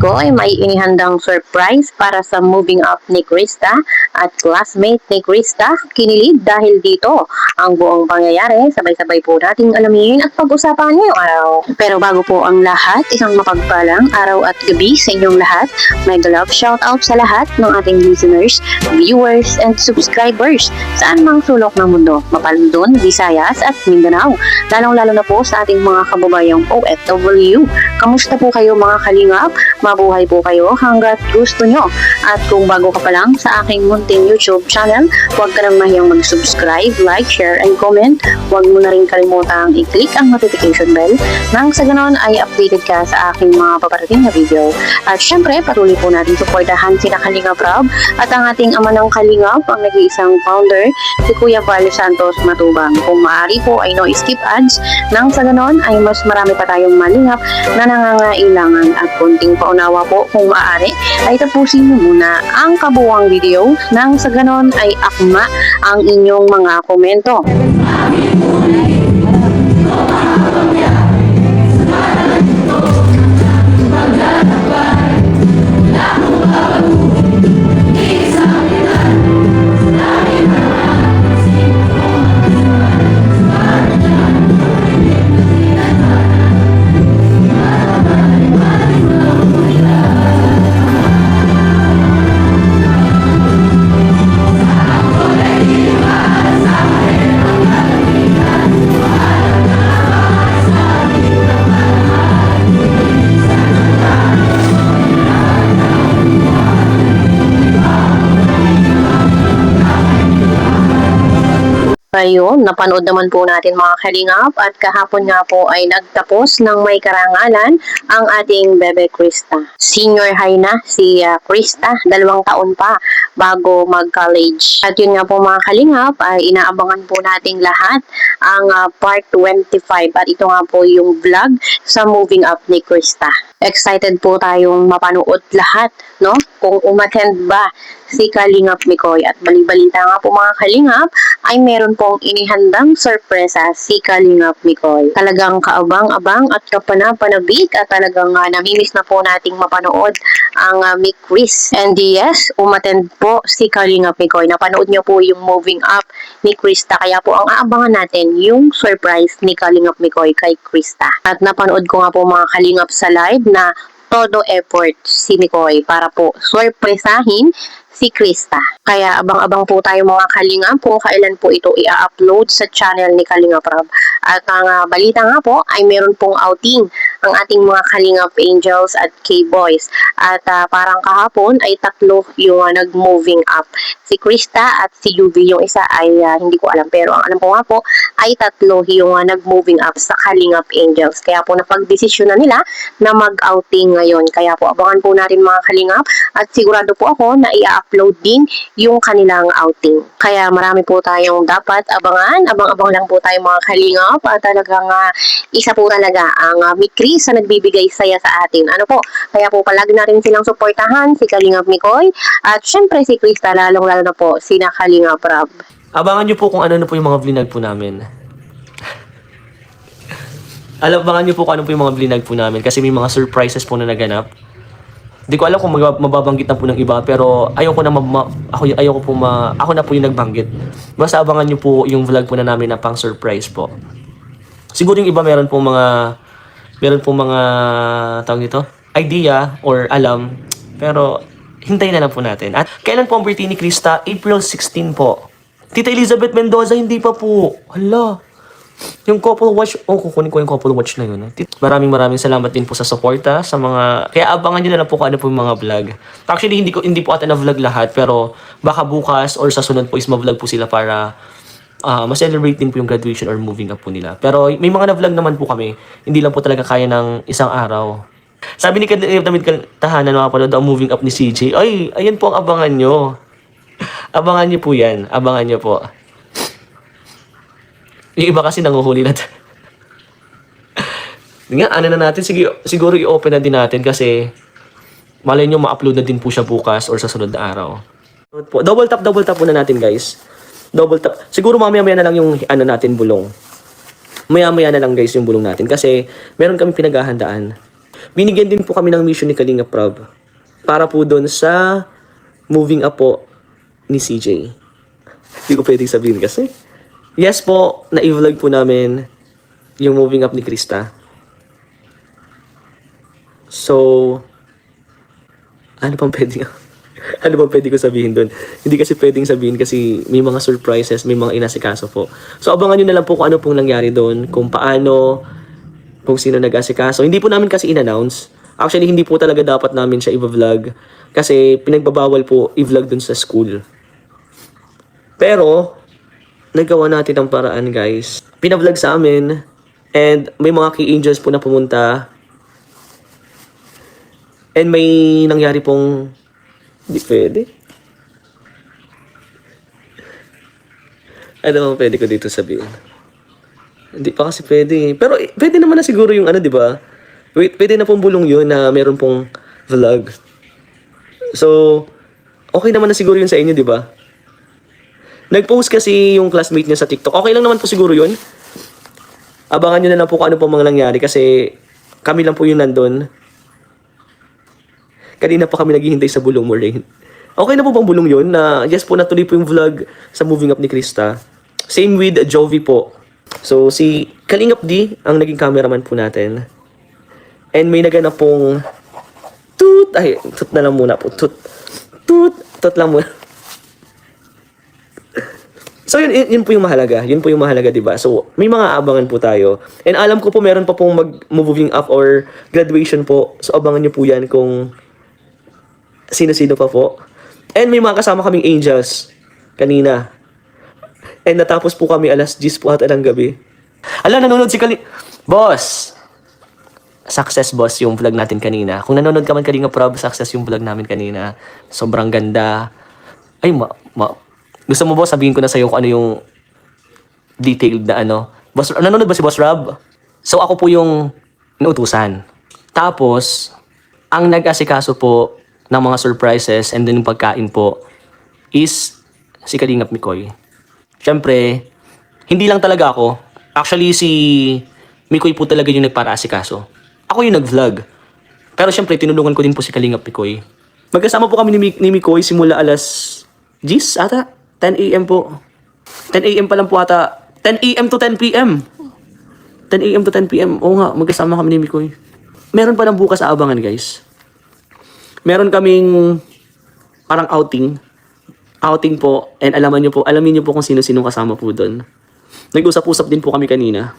Mikoy may inihandang surprise para sa moving up ni Krista at classmate ni Krista. Kinilid dahil dito ang buong pangyayari. Sabay-sabay po nating alamin at pag-usapan ngayong araw. Pero bago po ang lahat, isang mapagpalang araw at gabi sa inyong lahat. Mega love shoutout sa lahat ng ating listeners, viewers, and subscribers saan mang sulok ng mundo, Mapalundon, Visayas at Mindanao. Lalong-lalo na po sa ating mga kababayang OFW. Kamusta po kayo mga kalingap? Mabuhay po kayo hanggat gusto nyo. At kung bago ka pa lang sa aking munting YouTube channel, huwag ka nang mahiyang mag-subscribe, like, share, and comment. Huwag mo na rin kalimutang i-click ang notification bell nang sa ganon ay updated ka sa aking mga paparating na video. At syempre, patuloy po natin suportahan sina Kalingap Rob at ang ating ama ng Kalingap, ang nag-iisang founder, si Kuya Val Santos Matubang. Kung maaari po ay no skip ads, nang sa ganon ay mas marami pa tayong malingap na nangangailangan at konting paunawa po kung maaari ay tapusin mo muna ang kabuuang video nang sa ganon ay akma ang inyong mga komento. Ayun, napanood naman po natin mga kalingap at kahapon nga po ay nagtapos ng may karangalan ang ating bebe Krista. Senior high na si Krista, 2 taon pa bago mag-college. At yun nga po mga kalingap ay inaabangan po nating lahat ang part 25 at ito nga po yung vlog sa moving up ni Krista. Excited po tayong mapanood lahat, no? Kung umattend ba si Kalingap Mikoy. At balibalita nga po mga Kalingap ay meron pong inihandang sorpresa si Kalingap Mikoy. Talagang kaabang-abang at kapanapanabik at talagang namimiss na po nating mapanood ang Mick Chris. And yes, umattend po si Kalingap Mikoy. Napanood niyo po yung moving up ni Krista. Kaya po ang aabangan natin yung surprise ni Kalingap Mikoy kay Krista. At napanood ko nga po mga Kalingap sa live na todo effort si Mikoy para po sorpresahin si Krista. Kaya abang-abang po tayo mga Kalingap kung kailan po ito i-upload sa channel ni Kalingap Rob. At ang balita nga po ay meron pong outing ang ating mga Kalingap Angels at K-Boys. At parang kahapon ay 3 yung nag-moving up. Si Krista at si UV, yung isa ay hindi ko alam. Pero ang alam ko nga po ay 3 yung nag-moving up sa Kalingap Angels. Kaya po napag-desisyon na nila na mag-outing ngayon. Kaya po abangan po natin mga Kalingap at sigurado po ako na i-upload din yung kanilang outing. Kaya marami po tayong dapat abangan. Abang-abang lang po tayo mga Kalingap at talagang isa po talaga ang Mikri sa nagbibigay saya sa atin. Ano po? Kaya po palagi natin silang suportahan, si Kalingap Mikoy at syempre si Krista, lalong-lalo na po si Kalingap Rob. Abangan nyo po kung ano na po yung mga vlinag po namin. Abangan nyo po kung ano po yung mga vlinag po namin kasi may mga surprises po na naganap. Hindi ko alam kung mababanggit na po ng iba pero ako na po yung nagbanggit. Basta abangan nyo po yung vlog po na namin na pang surprise po. Siguro yung iba meron pong mga tawag nito, idea or alam, pero hintayin na lang po natin. At kailan po ang birthday ni Krista? April 16 po. Tita Elizabeth Mendoza, hindi pa po. Hala. Yung couple watch, kukunin ko yung couple watch na yun. Maraming salamat din po sa suporta sa mga, kaya abangan nyo na lang po kung ano po yung mga vlog. Actually, hindi po ata na vlog lahat, pero baka bukas or sa sunod po is ma-vlog po sila para ma-celebrate din po yung graduation or moving up po nila. Pero may mga na-vlog naman po kami, hindi lang po talaga kaya ng isang araw. Sabi ni David Tahanan, makapanood ang moving up ni CJ. Ay, ayan po ang abangan nyo. Abangan nyo po yan. Abangan nyo po. Yung iba kasi nanguhuli na. Nga, ano na natin, siguro i-open na din natin kasi malay nyo ma-upload na din po siya bukas or sa sunod na araw. Double tap po na natin guys. Double tap. Siguro mamaya-maya na lang yung ano natin bulong. Maya-maya na lang guys yung bulong natin kasi meron kami pinaghahandaan. binigyan din po kami ng mission ni Kalinga Prab para po doon sa moving up po ni CJ. Hindi ko pwedeng sabihin kasi. Yes po, na-vlog po namin yung moving up ni Krista. So, ano pang pwedeng ano bang pwede ko sabihin doon? Hindi kasi pwedeng sabihin kasi may mga surprises, may mga inasikaso po. So abangan nyo na lang po kung ano pong nangyari doon, kung paano, kung sino nag-asikaso. Hindi po namin kasi in-announce. Actually, hindi po talaga dapat namin siya i-vlog kasi pinagbabawal po i-vlog doon sa school. Pero, nagawa natin ang paraan, guys. Pinavlog sa amin and may mga key angels po na pumunta. And may nangyari pong hindi pwede. Ano bang pwede ko dito sabihin? Hindi pa kasi pwede. Pero pwede naman na siguro yung ano, di ba? Wait, pwede na pong bulong yun na meron pong vlog. So, okay naman na siguro yun sa inyo, di ba? Nag-post kasi yung classmate niya sa TikTok. Okay lang naman po siguro yun. Abangan nyo na lang po kung ano pong mga nangyari kasi kami lang po yung nandun. Kanina pa kami naghihintay sa bulong mo, Rain. Okay na po bang bulong yun? Na yes po, natuloy po yung vlog sa moving up ni Krista. Same with Jovi po. So, si Kalingap D ang naging cameraman po natin. And may naganap pong toot. Ay, toot na lang muna po. Toot. Toot lang muna. So, yun po yung mahalaga. Yun po yung mahalaga, diba? So, may mga abangan po tayo. And alam ko po, meron pa pong mag-moving up or graduation po. So, abangan nyo po yan kung sino-sino pa po. And may mga kasama kaming angels kanina. And natapos po kami alas 10 po ata ng gabi. Ala, nanonood si Boss! Success, boss, yung vlog natin kanina. Kung nanonood ka man kanina, prob, success yung vlog namin kanina. Sobrang ganda. Ay, gusto mo, boss, sabihin ko na sa'yo kung ano yung detailed na ano. Boss, nanonood ba si Boss Rob? So, ako po yung inuutusan. Tapos, ang nag-asikaso po ng mga surprises and then yung pagkain po is si Kalingap Mikoy. Siyempre, hindi lang talaga ako. Actually, si Mikoy po talaga yung nagpara-asikaso. Ako yung nag-vlog. Pero siyempre, tinulungan ko din po si Kalingap Mikoy. Magkasama po kami ni Mikoy simula alas 10 ata. 10 a.m. po. 10 a.m. pa lang po ata. 10 a.m. to 10 p.m. 10 a.m. to 10 p.m. Oo nga, magkasama kami ni Mikoy. Meron pa lang bukas sa abangan, guys. Meron kaming parang outing. Outing po. And alamin niyo po kung sino-sino kasama po doon. Nag-usap-usap din po kami kanina.